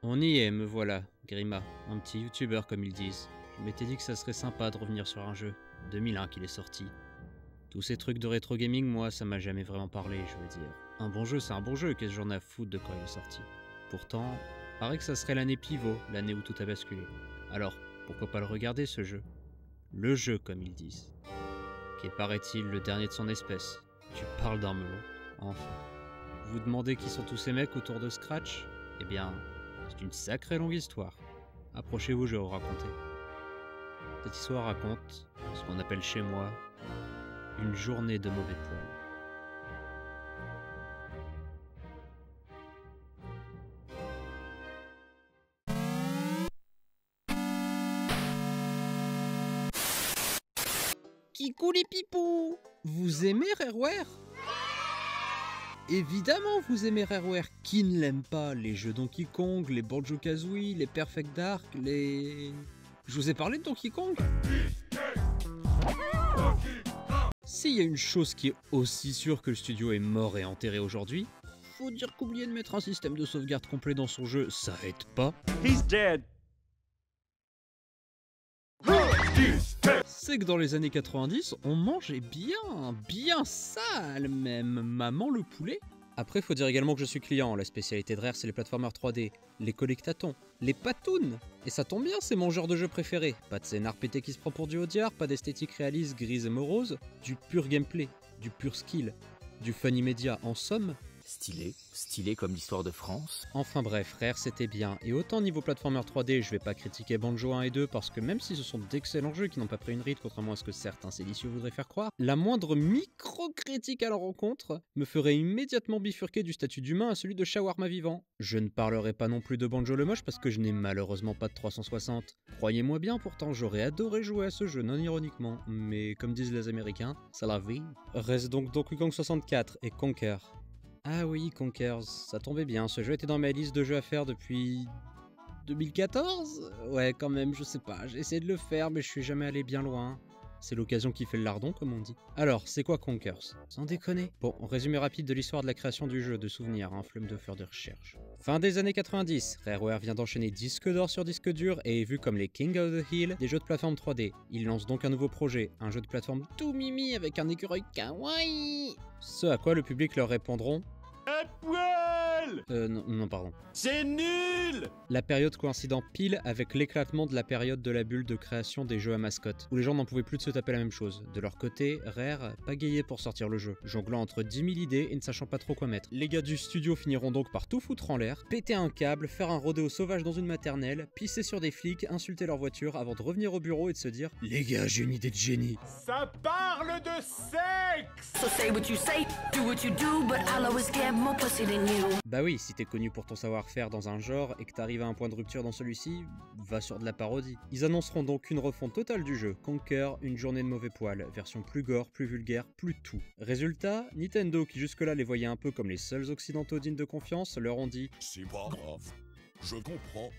On y est, me voilà, Grima, un petit youtubeur comme ils disent. Je m'étais dit que ça serait sympa de revenir sur un jeu. 2001 qu'il est sorti. Tous ces trucs de rétro gaming, moi, ça m'a jamais vraiment parlé, je veux dire. Un bon jeu, c'est un bon jeu, qu'est-ce que j'en ai à foutre de quand il est sorti. Pourtant, paraît que ça serait l'année pivot, l'année où tout a basculé. Alors, pourquoi pas le regarder, ce jeu? Le jeu, comme ils disent. Qui est, paraît-il, le dernier de son espèce. Tu parles d'un melon. Enfin. Vous demandez qui sont tous ces mecs autour de Scratch? Eh bien, c'est une sacrée longue histoire. Approchez-vous, je vais vous raconter. Cette histoire raconte ce qu'on appelle chez moi une journée de mauvais poil. Kikou les pipous! Vous aimez Rareware? Évidemment vous aimez Rareware, qui ne l'aime pas? Les jeux Donkey Kong, les Banjo-Kazooie, les Perfect Dark, les... Je vous ai parlé de Donkey Kong? S'il y a une chose qui est aussi sûre que le studio est mort et enterré aujourd'hui, faut dire qu'oublier de mettre un système de sauvegarde complet dans son jeu, ça aide pas. He's dead. C'est que dans les années 90, on mangeait bien sale même, maman le poulet. Après, faut dire également que je suis client, la spécialité de Rare c'est les platformers 3D, les collectatons, les patounes. Et ça tombe bien, c'est mon genre de jeu préféré. Pas de scénar pété qui se prend pour du audiard, pas d'esthétique réaliste grise et morose, du pur gameplay, du pur skill, du fun immédiat en somme. Stylé comme l'histoire de France. Enfin bref, Rare c'était bien, et autant niveau platformer 3D, je vais pas critiquer Banjo 1 et 2 parce que même si ce sont d'excellents jeux qui n'ont pas pris une ride contrairement à ce que certains séditieux voudraient faire croire, la moindre micro-critique à leur rencontre me ferait immédiatement bifurquer du statut d'humain à celui de shawarma vivant. Je ne parlerai pas non plus de Banjo le moche parce que je n'ai malheureusement pas de 360. Croyez-moi bien pourtant, j'aurais adoré jouer à ce jeu non ironiquement, mais comme disent les Américains, c'est la vie. Reste donc Donkey Kong 64 et Conker. Ah oui, Conkers, ça tombait bien, ce jeu était dans ma liste de jeux à faire depuis... 2014? Ouais, quand même, je sais pas, j'ai essayé de le faire, mais je suis jamais allé bien loin. C'est l'occasion qui fait le lardon, comme on dit. Alors, c'est quoi Conkers? Sans déconner. Bon, résumé rapide de l'histoire de la création du jeu, de souvenirs, un flemme de faire des recherches. Fin des années 90, Rareware vient d'enchaîner disque d'or sur disque dur et est vu comme les King of the Hill des jeux de plateforme 3D. Il lance donc un nouveau projet, un jeu de plateforme tout mimi avec un écureuil kawaii. Ce à quoi le public leur répondront: Un poil! Non, pardon. C'est nul! La période coïncidant pile avec l'éclatement de la période de la bulle de création des jeux à mascotte, où les gens n'en pouvaient plus de se taper la même chose. De leur côté, Rare pagayait pour sortir le jeu, jonglant entre 10 000 idées et ne sachant pas trop quoi mettre. Les gars du studio finiront donc par tout foutre en l'air, péter un câble, faire un rodéo sauvage dans une maternelle, pisser sur des flics, insulter leur voiture avant de revenir au bureau et de se dire: les gars, j'ai une idée de génie. Ça parle de sexe! So say what you say, do what you do, but I'll always get more pussy than you. Bah oui, si t'es connu pour ton savoir-faire dans un genre et que t'arrives à un point de rupture dans celui-ci, va sur de la parodie. Ils annonceront donc une refonte totale du jeu, Conker, une journée de mauvais poil, version plus gore, plus vulgaire, plus tout. Résultat, Nintendo, qui jusque-là les voyait un peu comme les seuls occidentaux dignes de confiance, leur ont dit: c'est pas grave, je comprends.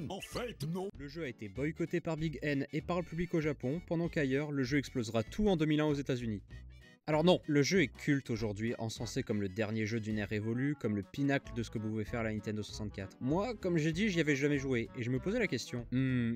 En fait, non. Le jeu a été boycotté par Big N et par le public au Japon, pendant qu'ailleurs, le jeu explosera tout en 2001 aux États-Unis. Alors non, le jeu est culte aujourd'hui, encensé comme le dernier jeu d'une ère évolue, comme le pinacle de ce que pouvait faire la Nintendo 64. Moi, comme j'ai dit, j'y avais jamais joué, et je me posais la question,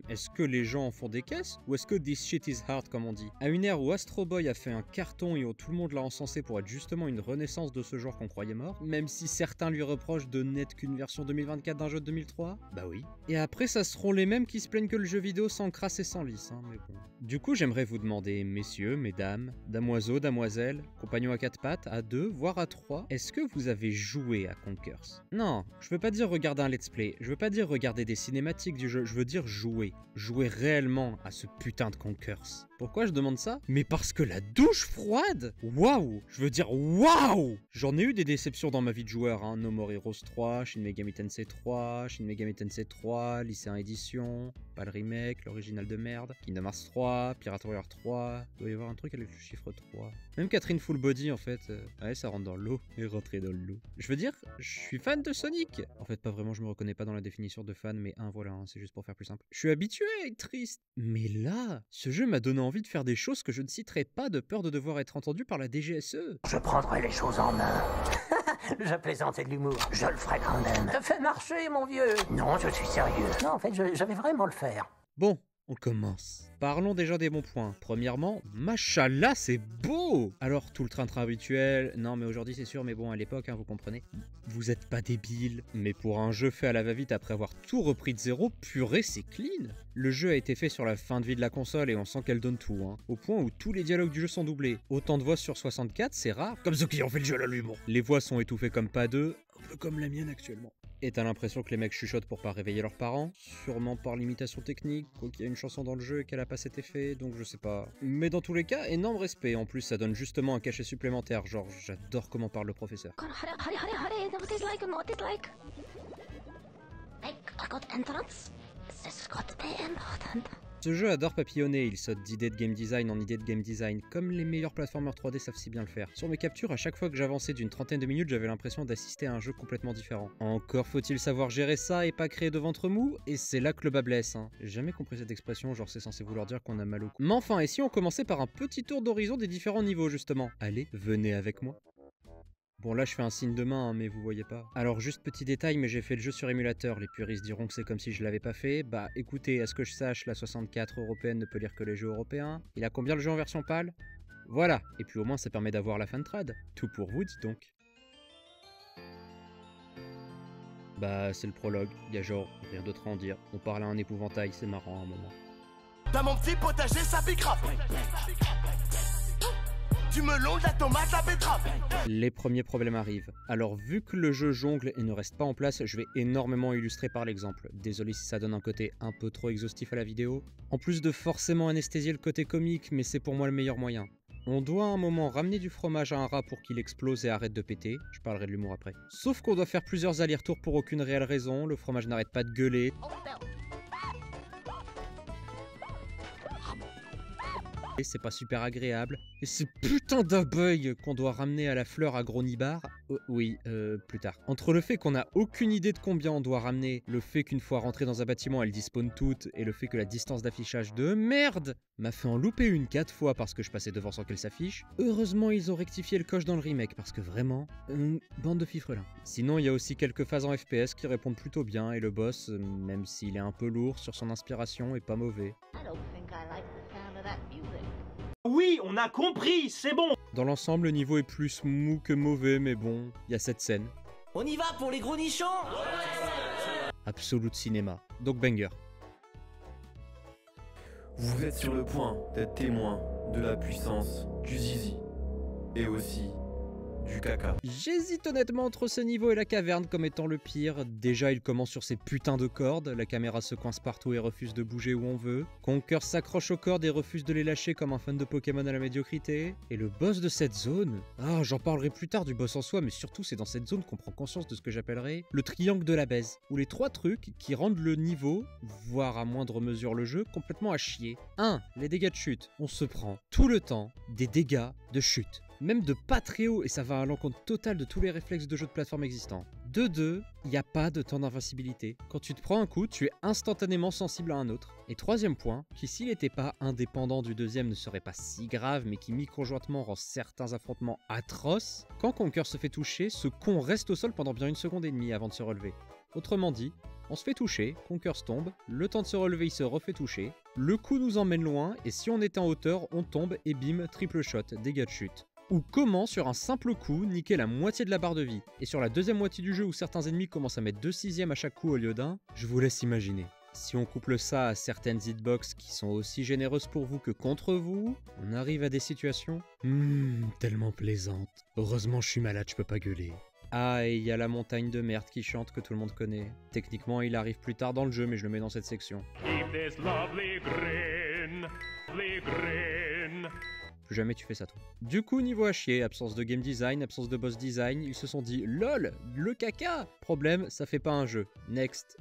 est-ce que les gens en font des caisses, ou est-ce que this shit is hard comme on dit? À une ère où Astro Boy a fait un carton et où tout le monde l'a encensé pour être justement une renaissance de ce genre qu'on croyait mort, même si certains lui reprochent de n'être qu'une version 2024 d'un jeu de 2003, bah oui. Et après, ça seront les mêmes qui se plaignent que le jeu vidéo sans crasse et sans lisse, hein, mais bon. Du coup, j'aimerais vous demander, messieurs, mesdames, damoiseaux, damoiselles, compagnons à 4 pattes, à 2, voire à 3, est-ce que vous avez joué à Conkers? Non, je veux pas dire regarder un let's play, je veux pas dire regarder des cinématiques du jeu, je veux dire jouer. Jouer réellement à ce putain de Conkers. Pourquoi je demande ça? Mais parce que la douche froide! Waouh! Je veux dire waouh! J'en ai eu des déceptions dans ma vie de joueur, hein. No More Heroes 3, Shin Megami Tensei 3, Shin Megami Tensei 3, Lycéen Édition, pas le remake, l'original de merde, Kingdom Hearts 3, Pirate Warrior 3, il doit y avoir un truc avec le chiffre 3. Même Catherine Full Body en fait, ouais ça rentre dans l'eau, et rentrer dans l'eau. Je veux dire, je suis fan de Sonic! En fait pas vraiment, je me reconnais pas dans la définition de fan, mais voilà, hein, c'est juste pour faire plus simple. Je suis habitué à être triste, mais là, ce jeu m'a donné envie de faire des choses que je ne citerai pas de peur de devoir être entendu par la DGSE. Je prendrai les choses en main. Je plaisantais de l'humour. Je le ferai quand même. Te fais marcher, mon vieux. Non, je suis sérieux. Non, en fait, je vais vraiment le faire. Bon, on commence. Parlons déjà des bons points. Premièrement, machallah, c'est beau! Alors, tout le train-train habituel, non mais aujourd'hui c'est sûr, mais bon, à l'époque, hein, vous comprenez. Vous êtes pas débile. Mais pour un jeu fait à la va-vite après avoir tout repris de zéro, purée, c'est clean! Le jeu a été fait sur la fin de vie de la console et on sent qu'elle donne tout, hein. Au point où tous les dialogues du jeu sont doublés. Autant de voix sur 64, c'est rare. Comme ceux qui ont fait le jeu à l'humour. Les voix sont étouffées comme pas deux, un peu comme la mienne actuellement. Et t'as l'impression que les mecs chuchotent pour pas réveiller leurs parents, sûrement par l'imitation technique, quoi qu'il y a une chanson dans le jeu et qu'elle a pas cet effet, donc je sais pas. Mais dans tous les cas, énorme respect, en plus ça donne justement un cachet supplémentaire, genre j'adore comment parle le professeur. Ce jeu adore papillonner, il saute d'idée de game design en idée de game design, comme les meilleurs platformers 3D savent si bien le faire. Sur mes captures, à chaque fois que j'avançais d'une trentaine de minutes, j'avais l'impression d'assister à un jeu complètement différent. Encore faut-il savoir gérer ça et pas créer de ventre mou, et c'est là que le bas blesse, hein. J'ai jamais compris cette expression, genre c'est censé vouloir dire qu'on a mal au cou. Mais enfin, et si on commençait par un petit tour d'horizon des différents niveaux justement? Allez, venez avec moi. Bon là je fais un signe de main, hein, mais vous voyez pas. Alors juste petit détail, mais j'ai fait le jeu sur émulateur, les puristes diront que c'est comme si je l'avais pas fait. Bah écoutez, à ce que je sache, la 64 européenne ne peut lire que les jeux européens. Il a combien le jeu en version PAL? Voilà, et puis au moins ça permet d'avoir la fin de trad. Tout pour vous, dis donc. Bah c'est le prologue, y a genre rien d'autre à en dire. On parle à un épouvantail, c'est marrant à un moment. Dans mon petit potager, ça pique grave. Du melon, de la tomate, la betterave. Les premiers problèmes arrivent. Alors vu que le jeu jongle et ne reste pas en place, je vais énormément illustrer par l'exemple. Désolé si ça donne un côté un peu trop exhaustif à la vidéo. En plus de forcément anesthésier le côté comique, mais c'est pour moi le meilleur moyen. On doit à un moment ramener du fromage à un rat pour qu'il explose et arrête de péter. Je parlerai de l'humour après. Sauf qu'on doit faire plusieurs allers-retours pour aucune réelle raison. Le fromage n'arrête pas de gueuler. Et c'est pas super agréable. Et ce putain d'abeille qu'on doit ramener à la fleur à Gronibar. Oui, plus tard. Entre le fait qu'on a aucune idée de combien on doit ramener, le fait qu'une fois rentré dans un bâtiment elles dispawnent toutes, et le fait que la distance d'affichage de merde m'a fait en louper une 4 fois parce que je passais devant sans qu'elle s'affiche. Heureusement ils ont rectifié le coche dans le remake parce que vraiment, bande de fifrelins. Sinon il y a aussi quelques phases en FPS qui répondent plutôt bien et le boss, même s'il est un peu lourd sur son inspiration, est pas mauvais. Oui, on a compris, c'est bon. Dans l'ensemble, le niveau est plus mou que mauvais, mais bon, il y a cette scène. On y va pour les gros nichons. Absolute cinéma. Donc banger. Vous êtes sur le point d'être témoin de la puissance du zizi. Et aussi du caca. J'hésite honnêtement entre ce niveau et la caverne comme étant le pire. Déjà, il commence sur ses putains de cordes, la caméra se coince partout et refuse de bouger où on veut. Conker s'accroche aux cordes et refuse de les lâcher comme un fan de Pokémon à la médiocrité. Et le boss de cette zone... Ah, j'en parlerai plus tard du boss en soi, mais surtout c'est dans cette zone qu'on prend conscience de ce que j'appellerais le triangle de la baise. Ou les trois trucs qui rendent le niveau, voire à moindre mesure le jeu, complètement à chier. 1. Les dégâts de chute. On se prend tout le temps des dégâts de chute. Même de pas très haut, et ça va à l'encontre totale de tous les réflexes de jeux de plateforme existants. De 2, il n'y a pas de temps d'invincibilité. Quand tu te prends un coup, tu es instantanément sensible à un autre. Et troisième point, qui s'il n'était pas indépendant du deuxième ne serait pas si grave, mais qui mi-conjointement rend certains affrontements atroces, quand Conker se fait toucher, ce con reste au sol pendant bien 1 seconde et demie avant de se relever. Autrement dit, on se fait toucher, Conker tombe, le temps de se relever il se refait toucher, le coup nous emmène loin, et si on est en hauteur, on tombe et bim, triple shot, dégâts de chute. Ou comment, sur un simple coup, niquer la moitié de la barre de vie. Et sur la deuxième moitié du jeu où certains ennemis commencent à mettre 2/6 à chaque coup au lieu d'un, je vous laisse imaginer. Si on couple ça à certaines hitbox qui sont aussi généreuses pour vous que contre vous, on arrive à des situations tellement plaisantes. Heureusement je suis malade, je peux pas gueuler. Ah, et il y a la montagne de merde qui chante que tout le monde connaît. Techniquement il arrive plus tard dans le jeu, mais je le mets dans cette section. Keep this lovely grin, lovely grin. Plus jamais tu fais ça toi. Du coup, niveau à chier, absence de game design, absence de boss design, ils se sont dit LOL, le caca. Problème, ça fait pas un jeu. Next.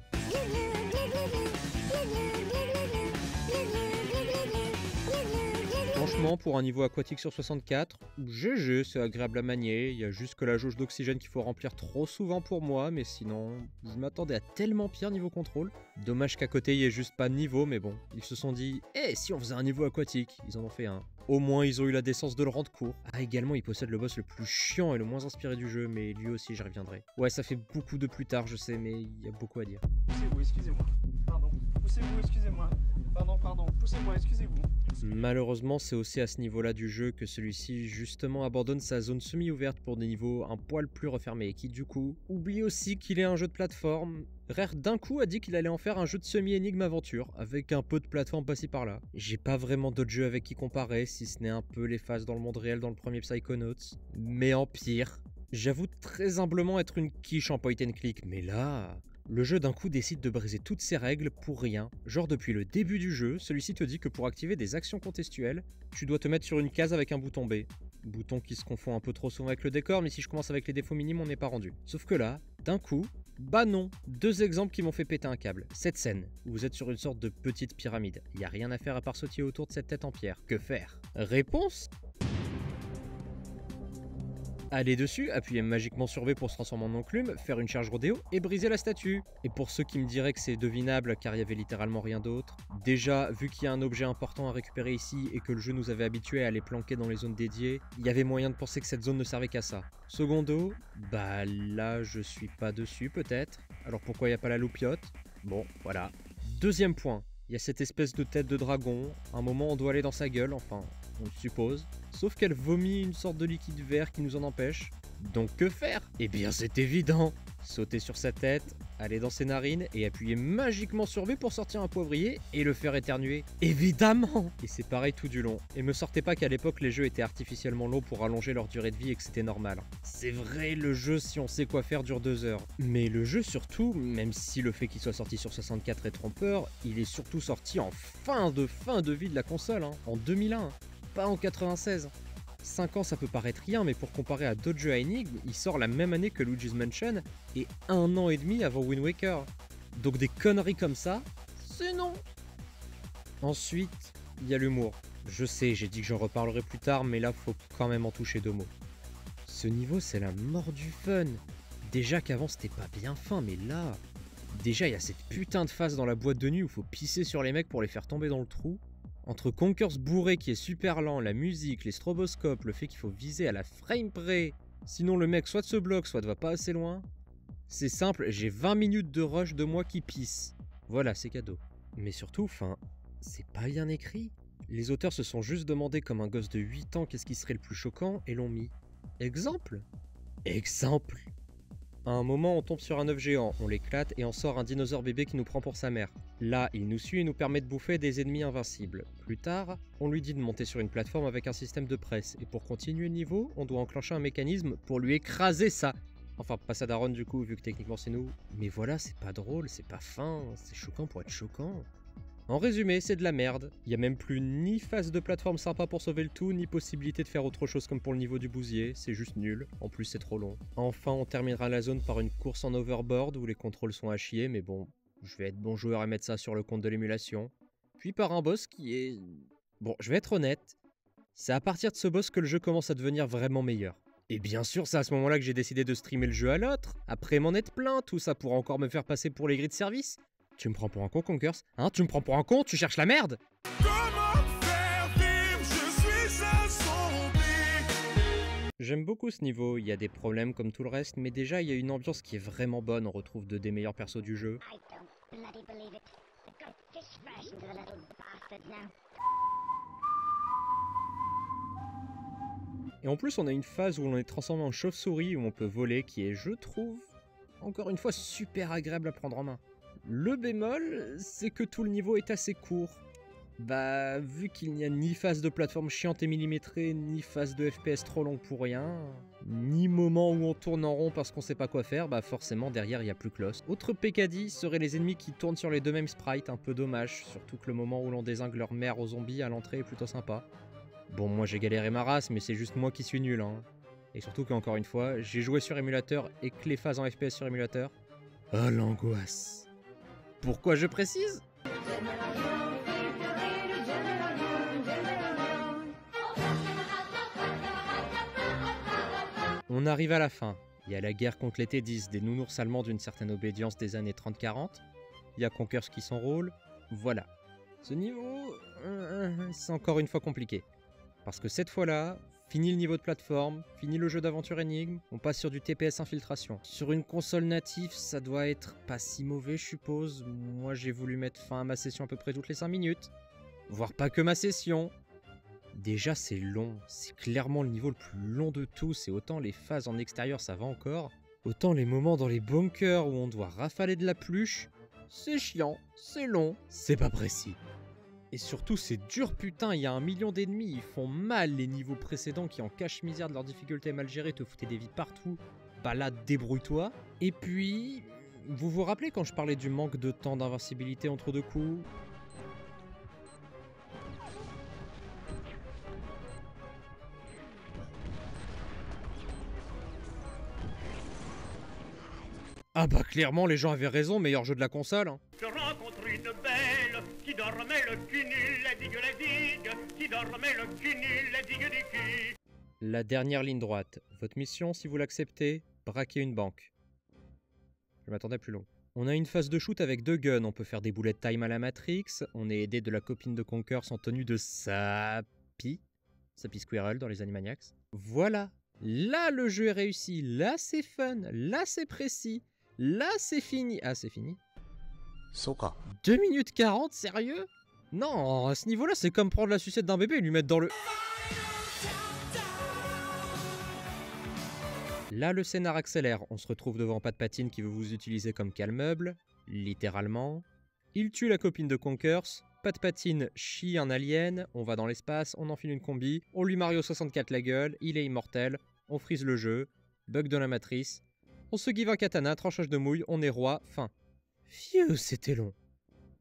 Franchement, pour un niveau aquatique sur 64, GG, c'est agréable à manier, il y a juste que la jauge d'oxygène qu'il faut remplir trop souvent pour moi, mais sinon, je m'attendais à tellement pire niveau contrôle. Dommage qu'à côté il y ait juste pas de niveau, mais bon, ils se sont dit, si on faisait un niveau aquatique, ils en ont fait un. Au moins ils ont eu la décence de le rendre court. Ah également il possède le boss le plus chiant et le moins inspiré du jeu, mais lui aussi j'y reviendrai. Ouais ça fait beaucoup de plus tard je sais, mais il y a beaucoup à dire. Poussez-vous, excusez-moi. Pardon. Poussez-vous, excusez-moi. Pardon. Poussez-moi, excusez-vous. Malheureusement c'est aussi à ce niveau-là du jeu que celui-ci justement abandonne sa zone semi-ouverte pour des niveaux un poil plus refermés et qui du coup oublie aussi qu'il est un jeu de plateforme. Rare d'un coup a dit qu'il allait en faire un jeu de semi-énigme aventure, avec un peu de plateforme par-ci par-là. J'ai pas vraiment d'autres jeux avec qui comparer, si ce n'est un peu les phases dans le monde réel dans le premier Psychonauts, mais en pire. J'avoue très humblement être une quiche en point and click, mais là... Le jeu d'un coup décide de briser toutes ses règles pour rien. Genre depuis le début du jeu, celui-ci te dit que pour activer des actions contextuelles, tu dois te mettre sur une case avec un bouton B. Bouton qui se confond un peu trop souvent avec le décor, mais si je commence avec les défauts minimes, on n'est pas rendu. Sauf que là, d'un coup, bah non. 2 exemples qui m'ont fait péter un câble. Cette scène, où vous êtes sur une sorte de petite pyramide. Y a rien à faire à part sautiller autour de cette tête en pierre. Que faire? Réponse? Aller dessus, appuyer magiquement sur V pour se transformer en enclume, faire une charge rodéo et briser la statue. Et pour ceux qui me diraient que c'est devinable car il y avait littéralement rien d'autre, déjà, vu qu'il y a un objet important à récupérer ici et que le jeu nous avait habitués à les planquer dans les zones dédiées, il y avait moyen de penser que cette zone ne servait qu'à ça. Secondo, bah là je suis pas dessus peut-être. Alors pourquoi il n'y a pas la loupiote? Bon, voilà. Deuxième point, il y a cette espèce de tête de dragon, un moment on doit aller dans sa gueule, enfin, on le suppose. Sauf qu'elle vomit une sorte de liquide vert qui nous en empêche. Donc que faire? Eh bien c'est évident! Sauter sur sa tête, aller dans ses narines et appuyer magiquement sur V pour sortir un poivrier et le faire éternuer. Évidemment! Et c'est pareil tout du long. Et me sortez pas qu'à l'époque les jeux étaient artificiellement longs pour allonger leur durée de vie et que c'était normal. C'est vrai, le jeu si on sait quoi faire dure 2 heures. Mais le jeu surtout, même si le fait qu'il soit sorti sur 64 est trompeur, il est surtout sorti en fin de vie de la console, hein, en 2001. Pas en 96. 5 ans ça peut paraître rien, mais pour comparer à d'autres jeux à énigmes, il sort la même année que Luigi's Mansion et 1 an et demi avant Wind Waker. Donc des conneries comme ça, c'est non. Ensuite, il y a l'humour. Je sais, j'ai dit que j'en reparlerai plus tard, mais là faut quand même en toucher 2 mots. Ce niveau c'est la mort du fun. Déjà qu'avant c'était pas bien fin, mais là... Déjà il y a cette putain de phase dans la boîte de nuit où faut pisser sur les mecs pour les faire tomber dans le trou. Entre Conkers bourré qui est super lent, la musique, les stroboscopes, le fait qu'il faut viser à la frame près, sinon le mec soit se bloque, soit ne va pas assez loin. C'est simple, j'ai 20 minutes de rush de moi qui pisse. Voilà, c'est cadeau. Mais surtout, c'est pas bien écrit. Les auteurs se sont juste demandé comme un gosse de 8 ans qu'est-ce qui serait le plus choquant et l'ont mis. Exemple. À un moment, on tombe sur un œuf géant, on l'éclate et en sort un dinosaure bébé qui nous prend pour sa mère. Là, il nous suit et nous permet de bouffer des ennemis invincibles. Plus tard, on lui dit de monter sur une plateforme avec un système de presse, et pour continuer le niveau, on doit enclencher un mécanisme pour lui écraser ça. Enfin, pas sa daronne du coup, vu que techniquement c'est nous. Mais voilà, c'est pas drôle, c'est pas fin, c'est choquant pour être choquant. En résumé, c'est de la merde. Il y a même plus ni phase de plateforme sympa pour sauver le tout, ni possibilité de faire autre chose comme pour le niveau du bousier, c'est juste nul, en plus c'est trop long. Enfin, on terminera la zone par une course en overboard où les contrôles sont à chier, mais bon, je vais être bon joueur et mettre ça sur le compte de l'émulation. Puis par un boss qui est... Bon, je vais être honnête, c'est à partir de ce boss que le jeu commence à devenir vraiment meilleur. Et bien sûr, c'est à ce moment-là que j'ai décidé de streamer le jeu à l'autre. Après m'en être plein, tout ça pour encore me faire passer pour les grilles de service. Tu me prends pour un con, Conkers? Hein, tu me prends pour un con? Tu cherches la merde? J'aime beaucoup ce niveau, il y a des problèmes comme tout le reste, mais déjà il y a une ambiance qui est vraiment bonne, on retrouve 2 des meilleurs persos du jeu. Et en plus on a une phase où on est transformé en chauve-souris, où on peut voler, qui est, je trouve, encore une fois super agréable à prendre en main. Le bémol, c'est que tout le niveau est assez court. Bah, vu qu'il n'y a ni phase de plateforme chiante et millimétrée, ni phase de FPS trop longue pour rien, ni moment où on tourne en rond parce qu'on sait pas quoi faire, bah forcément derrière il y a plus que l'os. Autre peccadille seraient les ennemis qui tournent sur les 2 mêmes sprites, un peu dommage, surtout que le moment où l'on dézingue leur mère aux zombies à l'entrée est plutôt sympa. Bon, moi j'ai galéré ma race, mais c'est juste moi qui suis nul, hein. Et surtout qu'encore une fois, j'ai joué sur émulateur et que les phases en FPS sur émulateur... Oh l'angoisse. Pourquoi je précise? On arrive à la fin. Il y a la guerre contre les T10, des nounours allemands d'une certaine obédience des années 30-40. Il y a Conkers qui s'enrôle. Voilà. Ce niveau, c'est encore une fois compliqué. Parce que cette fois-là, fini le niveau de plateforme, fini le jeu d'aventure énigme, on passe sur du TPS infiltration. Sur une console native, ça doit être pas si mauvais, je suppose. Moi, j'ai voulu mettre fin à ma session à peu près toutes les 5 minutes. Voire pas que ma session. Déjà, c'est long. C'est clairement le niveau le plus long de tous, et autant les phases en extérieur, ça va encore. Autant les moments dans les bunkers où on doit rafaler de la pluche, c'est chiant, c'est long, c'est pas précis. Et surtout, c'est dur, putain, il y a 1 million d'ennemis, ils font mal les niveaux précédents qui en cache-misère de leur difficulté mal gérée te foutaient des vies partout. Bah là, débrouille-toi. Et puis, vous vous rappelez quand je parlais du manque de temps d'invincibilité entre deux coups? Ah bah clairement, les gens avaient raison, meilleur jeu de la console. Hein. Je rencontre une belle qui dormait le cul nul, la digue, qui dormait le cul nul, la digue du cul. La dernière ligne droite. Votre mission, si vous l'acceptez, braquer une banque. Je m'attendais plus long. On a une phase de shoot avec 2 guns, on peut faire des bullet time à la Matrix, on est aidé de la copine de Conker en tenue de Sapi Squirrel dans les Animaniacs. Voilà, là le jeu est réussi, là c'est fun, là c'est précis. Là, c'est fini. Ah, c'est fini. Soka. 2 minutes 40, sérieux? Non, à ce niveau-là, c'est comme prendre la sucette d'un bébé et lui mettre dans le... Là, le scénar accélère. On se retrouve devant Pat Patine qui veut vous utiliser comme cale-meuble. Littéralement. Il tue la copine de Conkers. Pat Patine chie un alien. On va dans l'espace, on enfile une combi. On lui Mario 64 la gueule. Il est immortel. On frise le jeu. Bug de la matrice. On se give un katana, tranchage de mouille, on est roi, fin. Phew, c'était long.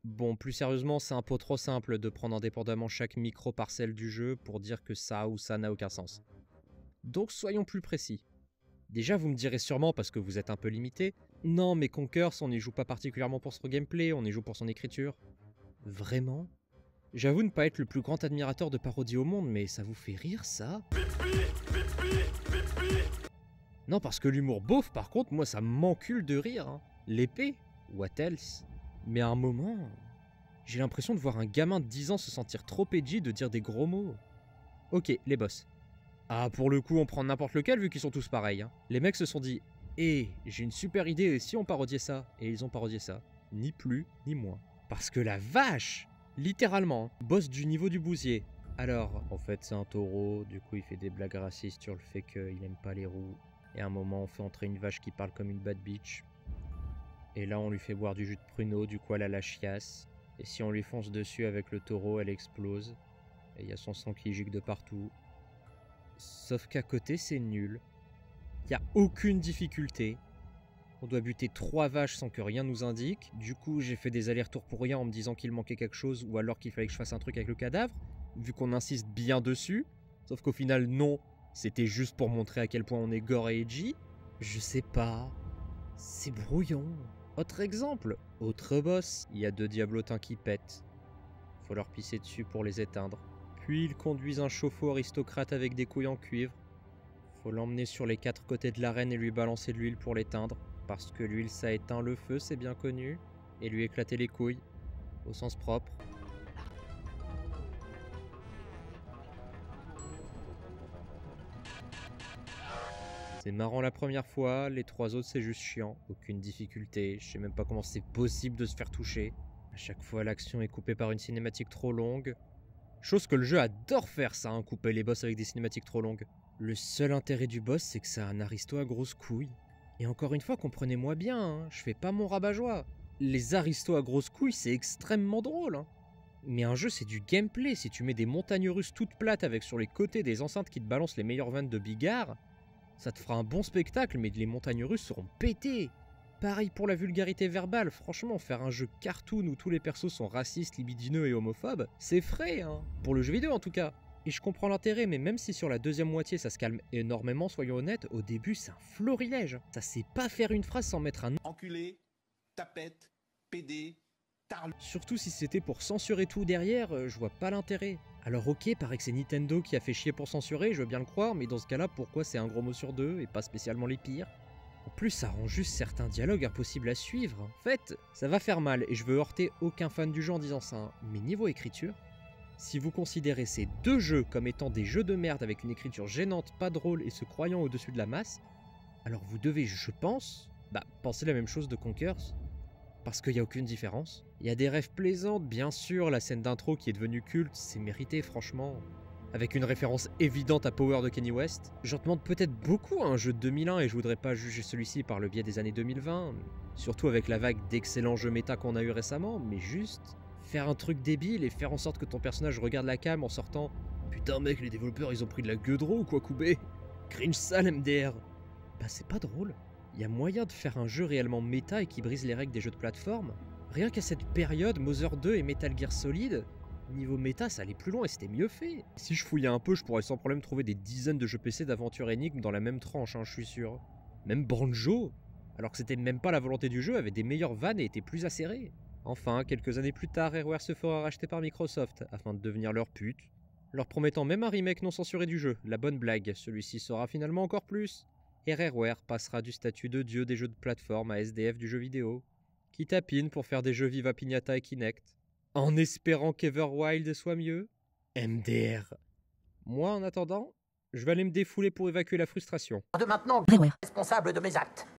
Bon, plus sérieusement, c'est un peu trop simple de prendre indépendamment chaque micro-parcelle du jeu pour dire que ça ou ça n'a aucun sens. Donc soyons plus précis. Déjà, vous me direz sûrement, parce que vous êtes un peu limité, non mais Conkers, on n'y joue pas particulièrement pour son gameplay, on y joue pour son écriture. Vraiment? J'avoue ne pas être le plus grand admirateur de parodie au monde, mais ça vous fait rire, ça? Non, parce que l'humour beauf, par contre, moi, ça m'encule de rire. Hein. L'épée, what else? Mais à un moment, j'ai l'impression de voir un gamin de 10 ans se sentir trop edgy de dire des gros mots. Ok, les boss. Ah, pour le coup, on prend n'importe lequel vu qu'ils sont tous pareils. Hein. Les mecs se sont dit, j'ai une super idée, et si on parodiait ça? Et ils ont parodié ça. Ni plus, ni moins. Parce que la vache! Littéralement, boss du niveau du bousier. Alors, en fait, c'est un taureau, du coup, il fait des blagues racistes sur le fait qu'il aime pas les roues. Et à un moment, on fait entrer une vache qui parle comme une bad bitch. Et là, on lui fait boire du jus de pruneau, du coup, elle a la chiasse. Et si on lui fonce dessus avec le taureau, elle explose. Et il y a son sang qui gicle de partout. Sauf qu'à côté, c'est nul. Il n'y a aucune difficulté. On doit buter 3 vaches sans que rien nous indique. Du coup, j'ai fait des allers-retours pour rien en me disant qu'il manquait quelque chose ou alors qu'il fallait que je fasse un truc avec le cadavre, vu qu'on insiste bien dessus. Sauf qu'au final, non. C'était juste pour montrer à quel point on est gore et edgy. Je sais pas. C'est brouillon. Autre exemple. Autre boss. Il y a 2 diablotins qui pètent. Faut leur pisser dessus pour les éteindre. Puis ils conduisent un chauffe-eau aristocrate avec des couilles en cuivre. Faut l'emmener sur les 4 côtés de l'arène et lui balancer de l'huile pour l'éteindre. Parce que l'huile ça éteint le feu, c'est bien connu. Et lui éclater les couilles. Au sens propre. C'est marrant la première fois, les 3 autres c'est juste chiant, aucune difficulté, je sais même pas comment c'est possible de se faire toucher. À chaque fois l'action est coupée par une cinématique trop longue. Chose que le jeu adore faire ça, hein, couper les boss avec des cinématiques trop longues. Le seul intérêt du boss c'est que c'est un aristo à grosses couilles. Et encore une fois, comprenez-moi bien, hein, je fais pas mon rabat-joie. Les aristos à grosses couilles c'est extrêmement drôle. Hein. Mais un jeu c'est du gameplay, si tu mets des montagnes russes toutes plates avec sur les côtés des enceintes qui te balancent les meilleures vannes de Bigard, ça te fera un bon spectacle, mais les montagnes russes seront pétées. Pareil pour la vulgarité verbale, franchement, faire un jeu cartoon où tous les persos sont racistes, libidineux et homophobes, c'est frais, hein. Pour le jeu vidéo en tout cas. Et je comprends l'intérêt, mais même si sur la deuxième moitié ça se calme énormément, soyons honnêtes, au début c'est un florilège. Ça sait pas faire une phrase sans mettre un enculé, tapette, pédé, tarle. Surtout si c'était pour censurer tout derrière, je vois pas l'intérêt. Alors ok, paraît que c'est Nintendo qui a fait chier pour censurer, je veux bien le croire, mais dans ce cas-là, pourquoi c'est un gros mot sur 2 et pas spécialement les pires? En plus, ça rend juste certains dialogues impossibles à suivre. En fait, ça va faire mal, et je veux heurter aucun fan du jeu en disant ça, mais niveau écriture, Si vous considérez ces deux jeux comme étant des jeux de merde avec une écriture gênante, pas drôle et se croyant au-dessus de la masse, alors vous devez, je pense, penser la même chose de Conkers. Parce qu'il n'y a aucune différence. Il y a des rêves plaisantes, bien sûr, la scène d'intro qui est devenue culte, c'est mérité franchement. Avec une référence évidente à Power de Kanye West. J'en demande peut-être beaucoup à un jeu de 2001 et je voudrais pas juger celui-ci par le biais des années 2020. Surtout avec la vague d'excellents jeux méta qu'on a eu récemment, mais juste faire un truc débile et faire en sorte que ton personnage regarde la cam en sortant « Putain mec, les développeurs ils ont pris de la gueule de ou quoi Koubé ? Cringe sale MDR !» C'est pas drôle. Il y a moyen de faire un jeu réellement méta et qui brise les règles des jeux de plateforme. Rien qu'à cette période, Mother 2 et Metal Gear Solid, niveau méta ça allait plus loin et c'était mieux fait. Si je fouillais un peu, je pourrais sans problème trouver des dizaines de jeux PC d'aventure énigmes dans la même tranche, je suis sûr. Même Banjo, alors que c'était même pas la volonté du jeu, avait des meilleures vannes et était plus acéré. Enfin, quelques années plus tard, Rareware se fera racheter par Microsoft, afin de devenir leur pute, leur promettant même un remake non censuré du jeu, la bonne blague, celui-ci sera finalement encore plus. Et Rareware passera du statut de dieu des jeux de plateforme à SDF du jeu vidéo, qui tapine pour faire des jeux Viva Pignata et Kinect, en espérant qu'Everwild soit mieux. MDR. Moi, en attendant, je vais aller me défouler pour évacuer la frustration. De maintenant, responsable de mes actes.